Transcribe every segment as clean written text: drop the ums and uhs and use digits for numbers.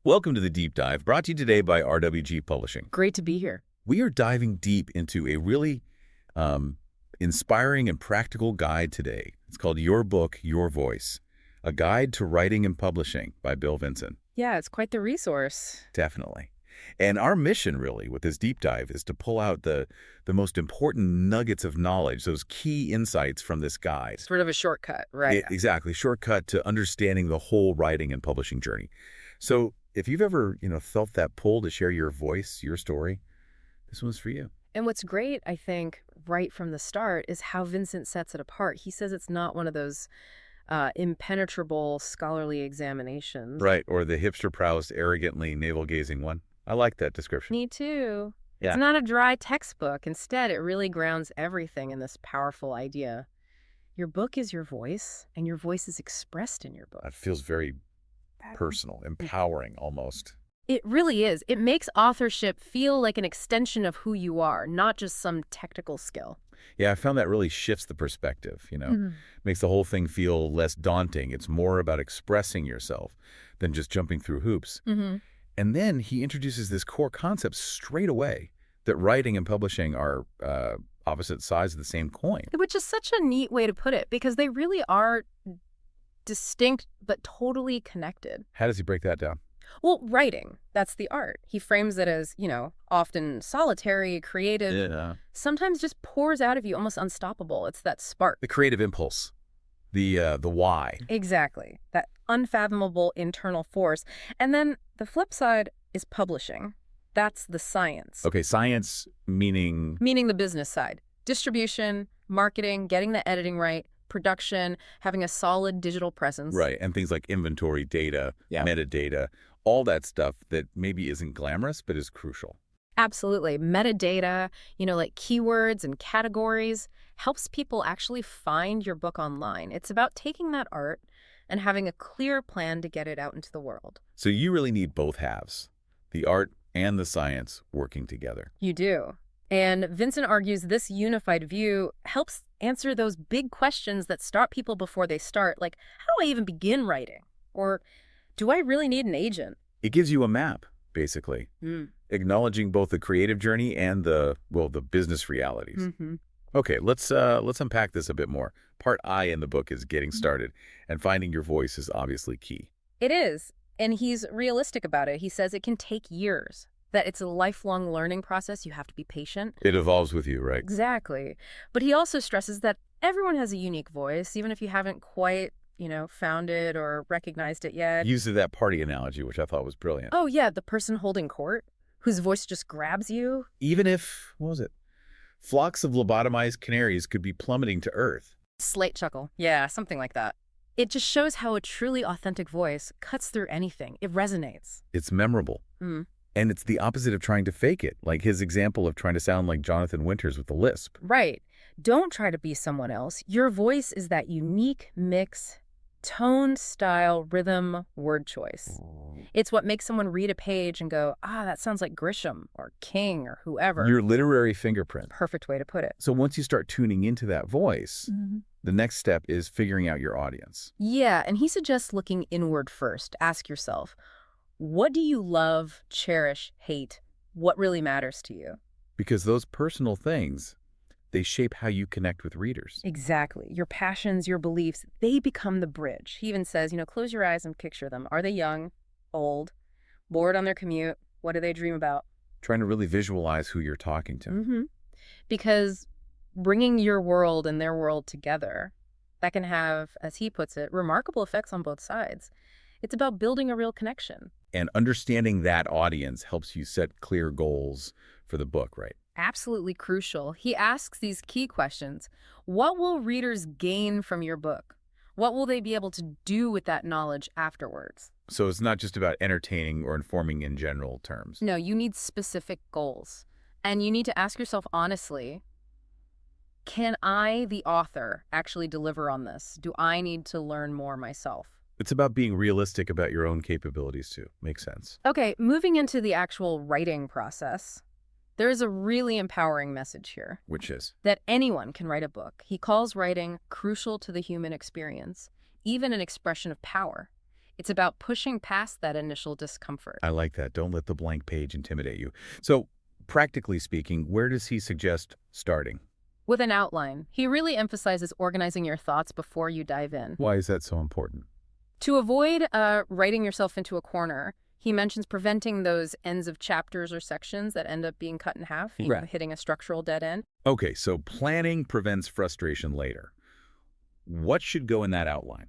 Welcome to the Deep Dive, brought to you today by RWG Publishing. Great to be here. We are diving deep into a really inspiring and practical guide today. It's called Your Book, Your Voice, a guide to writing and publishing by Bill Vincent. Yeah, it's quite the resource. Definitely. And our mission, really, with this deep dive is to pull out the most important nuggets of knowledge, those key insights from this guide. Sort of a shortcut, right? Exactly. Shortcut to understanding the whole writing and publishing journey. So if you've ever, felt that pull to share your voice, your story, this one's for you. And what's great, I think, right from the start is how Vincent sets it apart. He says it's not one of those impenetrable scholarly examinations. Right, or the hipster-proused, arrogantly navel-gazing one. I like that description. Me too. Yeah. It's not a dry textbook. Instead, it really grounds everything in this powerful idea. Your book is your voice, and your voice is expressed in your book. That feels very personal, empowering almost. It really is. It makes authorship feel like an extension of who you are, not just some technical skill. Yeah, I found that really shifts the perspective, Makes the whole thing feel less daunting. It's more about expressing yourself than just jumping through hoops. And then he introduces this core concept straight away, that writing and publishing are opposite sides of the same coin. Which is such a neat way to put it, because they really are distinct but totally connected. How does he break that down? Well, writing, that's the art. He frames it as, often solitary, creative, sometimes just pours out of you, almost unstoppable. It's that spark. The creative impulse, the why. Exactly, that unfathomable internal force. And then the flip side is publishing. That's the science. Okay, science meaning? Meaning the business side. Distribution, marketing, getting the editing right, production, having a solid digital presence. Right, and things like inventory data, metadata, all that stuff that maybe isn't glamorous but is crucial. Absolutely. Metadata, like keywords and categories, helps people actually find your book online. It's about taking that art and having a clear plan to get it out into the world. So you really need both halves, the art and the science working together. You do. And Vincent argues this unified view helps answer those big questions that stop people before they start, like, how do I even begin writing? Or do I really need an agent? It gives you a map, basically, acknowledging both the creative journey and the business realities. Okay, let's unpack this a bit more. Part I in the book is getting started, and finding your voice is obviously key. It is, and he's realistic about it. He says it can take years, that it's a lifelong learning process. You have to be patient. It evolves with you, right? Exactly. But he also stresses that everyone has a unique voice, even if you haven't quite, found it or recognized it yet. Uses that party analogy, which I thought was brilliant. Oh, yeah, the person holding court, whose voice just grabs you. Even if, flocks of lobotomized canaries could be plummeting to earth. Slate chuckle. Yeah, something like that. It just shows how a truly authentic voice cuts through anything. It resonates. It's memorable. And it's the opposite of trying to fake it, like his example of trying to sound like Jonathan Winters with a lisp. Right. Don't try to be someone else. Your voice is that unique mix, tone, style, rhythm, word choice. It's what makes someone read a page and go, that sounds like Grisham or King or whoever. Your literary fingerprint. Perfect way to put it. So once you start tuning into that voice, the next step is figuring out your audience. Yeah, and he suggests looking inward first. Ask yourself, what do you love, cherish, hate? What really matters to you? Because those personal things, they shape how you connect with readers. Exactly. Your passions, your beliefs, they become the bridge. He even says, close your eyes and picture them. Are they young, old, bored on their commute? What do they dream about? Trying to really visualize who you're talking to. Because bringing your world and their world together, that can have, as he puts it, remarkable effects on both sides. It's about building a real connection. And understanding that audience helps you set clear goals for the book, right? Absolutely crucial. He asks these key questions. What will readers gain from your book? What will they be able to do with that knowledge afterwards? So it's not just about entertaining or informing in general terms. No, you need specific goals. And you need to ask yourself honestly, can I, the author, actually deliver on this? Do I need to learn more myself? It's about being realistic about your own capabilities, too. Makes sense. Okay, moving into the actual writing process, there is a really empowering message here. Which is? That anyone can write a book. He calls writing crucial to the human experience, even an expression of power. It's about pushing past that initial discomfort. I like that. Don't let the blank page intimidate you. So, practically speaking, where does he suggest starting? With an outline, he really emphasizes organizing your thoughts before you dive in. Why is that so important? To avoid writing yourself into a corner, he mentions preventing those ends of chapters or sections that end up being cut in half, Right. hitting a structural dead end. Okay, so planning prevents frustration later. What should go in that outline?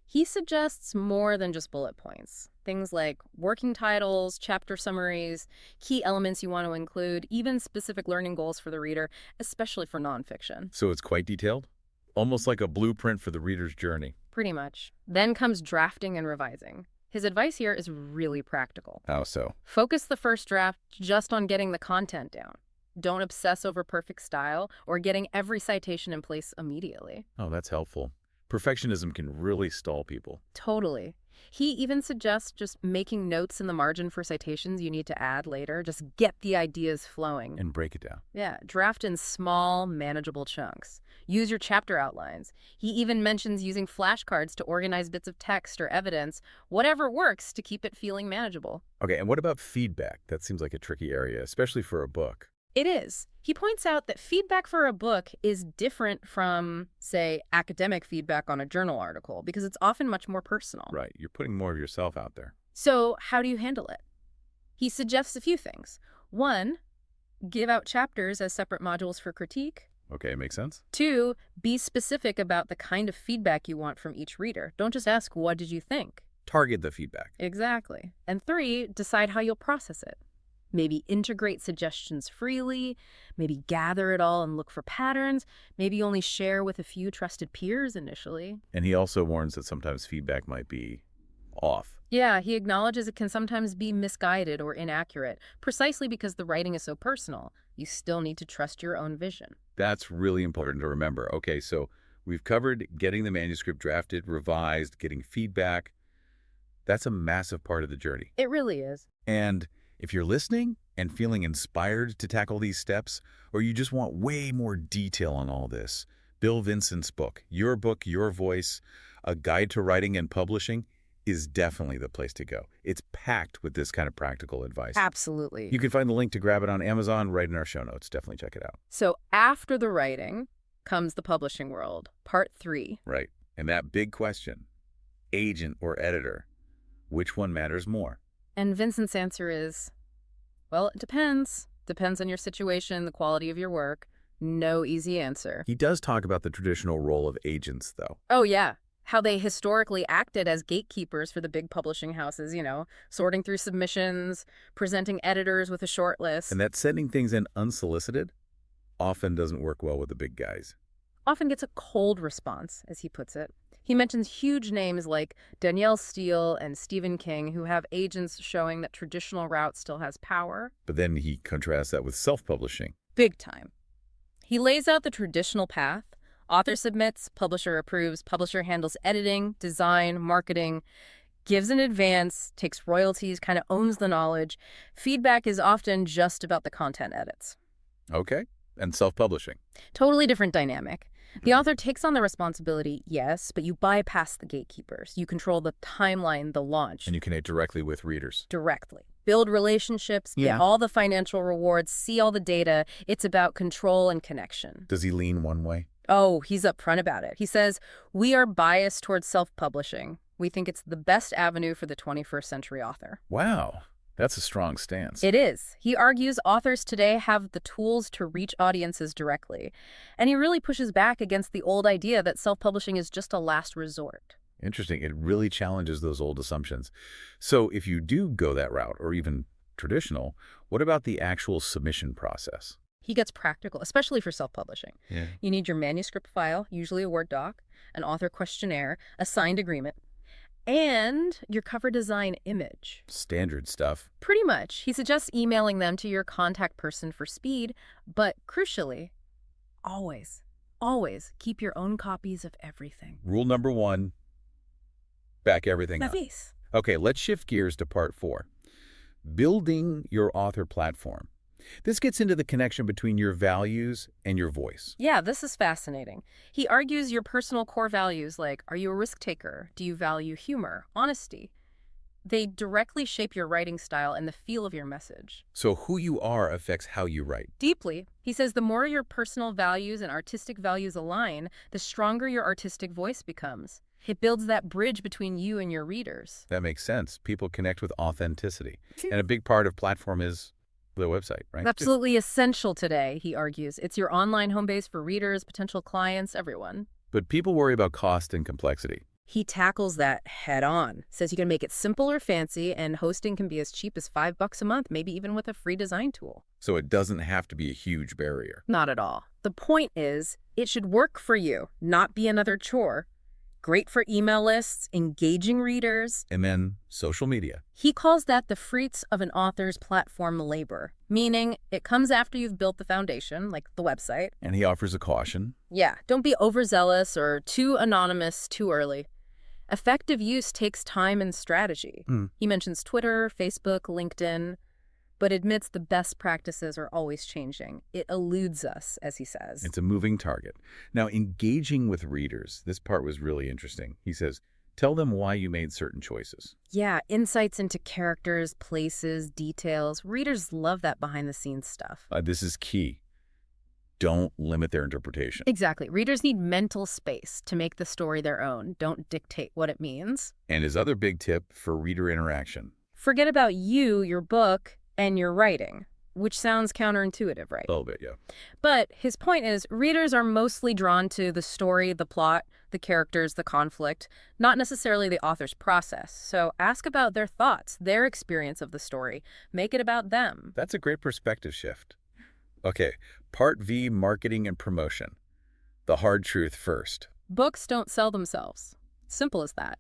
He suggests more than just bullet points. Things like working titles, chapter summaries, key elements you want to include, even specific learning goals for the reader, especially for nonfiction. So it's quite detailed? Almost like a blueprint for the reader's journey. Pretty much. Then comes drafting and revising. His advice here is really practical. How so? Focus the first draft just on getting the content down. Don't obsess over perfect style or getting every citation in place immediately. Oh, that's helpful. Perfectionism can really stall people. Totally. He even suggests just making notes in the margin for citations you need to add later. Just get the ideas flowing. And break it down. Yeah, draft in small, manageable chunks. Use your chapter outlines. He even mentions using flashcards to organize bits of text or evidence, whatever works to keep it feeling manageable. Okay, and what about feedback? That seems like a tricky area, especially for a book. It is. He points out that feedback for a book is different from, say, academic feedback on a journal article because it's often much more personal. Right, you're putting more of yourself out there. So how do you handle it? He suggests a few things. 1, give out chapters as separate modules for critique. Okay, makes sense? 2, be specific about the kind of feedback you want from each reader. Don't just ask, what did you think? Target the feedback. Exactly. And 3, decide how you'll process it. Maybe integrate suggestions freely, maybe gather it all and look for patterns, maybe only share with a few trusted peers initially. And he also warns that sometimes feedback might be off. Yeah, he acknowledges it can sometimes be misguided or inaccurate, precisely because the writing is so personal. You still need to trust your own vision. That's really important to remember. Okay, so we've covered getting the manuscript drafted, revised, getting feedback. That's a massive part of the journey. It really is. And if you're listening and feeling inspired to tackle these steps, or you just want way more detail on all this, Bill Vincent's book, Your Book, Your Voice, A Guide to Writing and Publishing, is definitely the place to go. It's packed with this kind of practical advice. Absolutely. You can find the link to grab it on Amazon right in our show notes. Definitely check it out. So after the writing comes the publishing world, part 3. Right. And that big question, agent or editor, which one matters more? And Vincent's answer is, well, it depends. Depends on your situation, the quality of your work. No easy answer. He does talk about the traditional role of agents, though. Oh, yeah. How they historically acted as gatekeepers for the big publishing houses, sorting through submissions, presenting editors with a short list. And that sending things in unsolicited often doesn't work well with the big guys. Often gets a cold response, as he puts it. He mentions huge names like Danielle Steele and Stephen King, who have agents showing that traditional route still has power. But then he contrasts that with self-publishing. Big time. He lays out the traditional path. Author submits, publisher approves, publisher handles editing, design, marketing, gives in advance, takes royalties, kind of owns the knowledge. Feedback is often just about the content edits. Okay. And self-publishing. Totally different dynamic. The author takes on the responsibility, yes, but you bypass the gatekeepers. You control the timeline, the launch. And you connect directly with readers. Directly. Build relationships, get all the financial rewards, see all the data. It's about control and connection. Does he lean one way? Oh, he's upfront about it. He says, we are biased towards self-publishing. We think it's the best avenue for the 21st century author. Wow. That's a strong stance. It is. He argues authors today have the tools to reach audiences directly. And he really pushes back against the old idea that self-publishing is just a last resort. Interesting. It really challenges those old assumptions. So if you do go that route, or even traditional, what about the actual submission process? He gets practical, especially for self-publishing. Yeah. You need your manuscript file, usually a Word doc, an author questionnaire, a signed agreement, and your cover design image. Standard stuff. Pretty much. He suggests emailing them to your contact person for speed, but crucially, always keep your own copies of everything. Rule number 1, back everything up. Navis. Okay, let's shift gears to part 4. Building your author platform. This gets into the connection between your values and your voice. Yeah, this is fascinating. He argues your personal core values like, are you a risk taker? Do you value humor, honesty? They directly shape your writing style and the feel of your message. So who you are affects how you write. Deeply. He says the more your personal values and artistic values align, the stronger your artistic voice becomes. It builds that bridge between you and your readers. That makes sense. People connect with authenticity. And a big part of platform is the website, right? Absolutely essential today, he argues. It's your online home base for readers, potential clients, everyone. But people worry about cost and complexity. He tackles that head on, says you can make it simple or fancy, and hosting can be as cheap as $5 a month, maybe even with a free design tool. So it doesn't have to be a huge barrier. Not at all. The point is, it should work for you, not be another chore. Great for email lists, engaging readers. And then social media. He calls that the fruits of an author's platform labor, meaning it comes after you've built the foundation, like the website. And he offers a caution. Yeah, don't be overzealous or too anonymous too early. Effective use takes time and strategy. He mentions Twitter, Facebook, LinkedIn, but admits the best practices are always changing. It eludes us, as he says. It's a moving target. Now, engaging with readers, this part was really interesting. He says, tell them why you made certain choices. Yeah, insights into characters, places, details. Readers love that behind-the-scenes stuff. This is key. Don't limit their interpretation. Exactly. Readers need mental space to make the story their own. Don't dictate what it means. And his other big tip for reader interaction. Forget about you, your book, and your writing, which sounds counterintuitive, right? A little bit, yeah. But his point is, readers are mostly drawn to the story, the plot, the characters, the conflict, not necessarily the author's process. So ask about their thoughts, their experience of the story. Make it about them. That's a great perspective shift. Okay, Part V, marketing and promotion. The hard truth first. Books don't sell themselves. Simple as that.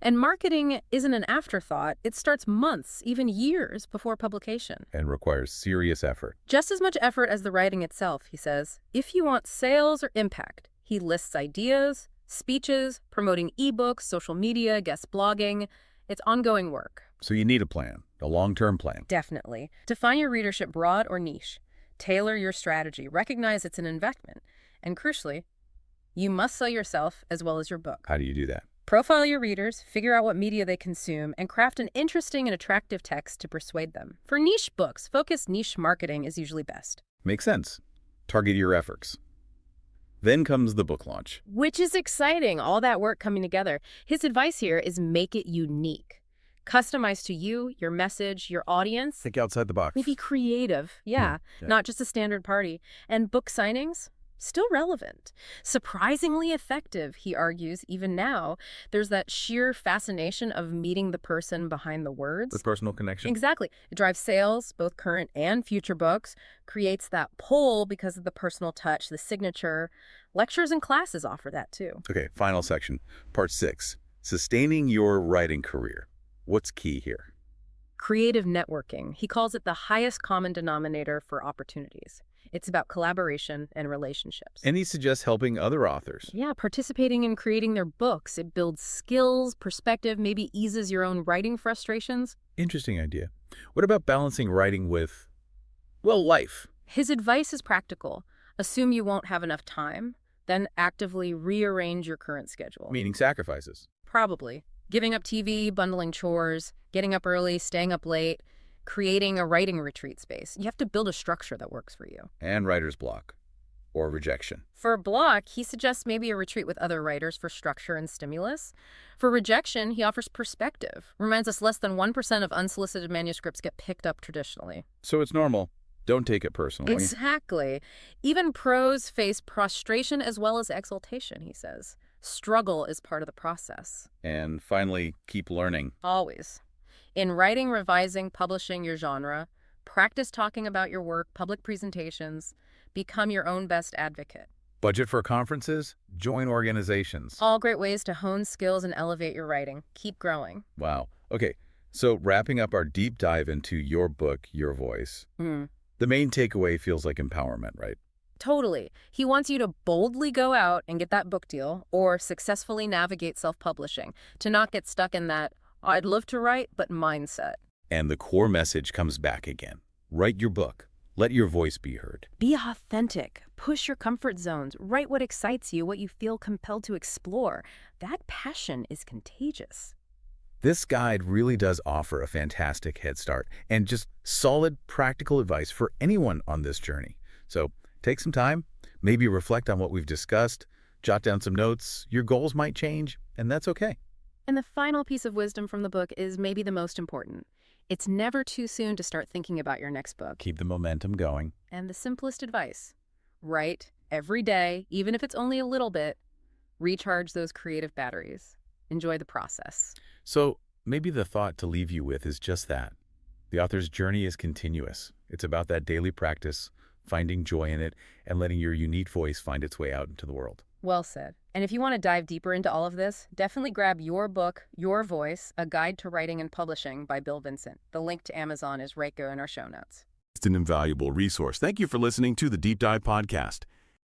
And marketing isn't an afterthought. It starts months, even years before publication. And requires serious effort. Just as much effort as the writing itself, he says. If you want sales or impact, he lists ideas, speeches, promoting ebooks, social media, guest blogging. It's ongoing work. So you need a plan, a long-term plan. Definitely. Define your readership broad or niche. Tailor your strategy. Recognize it's an investment. And crucially, you must sell yourself as well as your book. How do you do that? Profile your readers, figure out what media they consume, and craft an interesting and attractive text to persuade them. For niche books, focused niche marketing is usually best. Makes sense. Target your efforts. Then comes the book launch. Which is exciting, all that work coming together. His advice here is make it unique. Customized to you, your message, your audience. Think outside the box. Maybe creative, yeah. Not just a standard party. And book signings? Still relevant. Surprisingly effective, he argues, even now. There's that sheer fascination of meeting the person behind the words. The personal connection. Exactly. It drives sales, both current and future books, creates that pull because of the personal touch, the signature. Lectures and classes offer that too. Okay, final section. Part 6. Sustaining your writing career. What's key here? Creative networking. He calls it the highest common denominator for opportunities. It's about collaboration and relationships. And he suggests helping other authors. Yeah, participating in creating their books. It builds skills, perspective, maybe eases your own writing frustrations. Interesting idea. What about balancing writing with, well, life? His advice is practical. Assume you won't have enough time, then actively rearrange your current schedule. Meaning sacrifices. Probably. Giving up TV, bundling chores, getting up early, staying up late, creating a writing retreat space. You have to build a structure that works for you. And writer's block. Or rejection. For block, he suggests maybe a retreat with other writers for structure and stimulus. For rejection, he offers perspective. Reminds us less than 1% of unsolicited manuscripts get picked up traditionally. So it's normal. Don't take it personally. Exactly. Even pros face prostration as well as exaltation, he says. Struggle is part of the process. And finally, keep learning. Always. In writing, revising, publishing your genre, practice talking about your work, public presentations, become your own best advocate. Budget for conferences? Join organizations. All great ways to hone skills and elevate your writing. Keep growing. Wow. Okay, so wrapping up our deep dive into your book, Your Voice, the main takeaway feels like empowerment, right? Totally. He wants you to boldly go out and get that book deal or successfully navigate self-publishing, to not get stuck in that I'd love to write, but mindset. And the core message comes back again. Write your book. Let your voice be heard. Be authentic. Push your comfort zones. Write what excites you, what you feel compelled to explore. That passion is contagious. This guide really does offer a fantastic head start and just solid, practical advice for anyone on this journey. So take some time, maybe reflect on what we've discussed, jot down some notes. Your goals might change, and that's okay. And the final piece of wisdom from the book is maybe the most important. It's never too soon to start thinking about your next book. Keep the momentum going. And the simplest advice: write every day, even if it's only a little bit. Recharge those creative batteries. Enjoy the process. So maybe the thought to leave you with is just that. The author's journey is continuous. It's about that daily practice, finding joy in it, and letting your unique voice find its way out into the world. Well said. And if you want to dive deeper into all of this, definitely grab your book, Your Voice, A Guide to Writing and Publishing by Bill Vincent. The link to Amazon is right there in our show notes. It's an invaluable resource. Thank you for listening to the Deep Dive Podcast.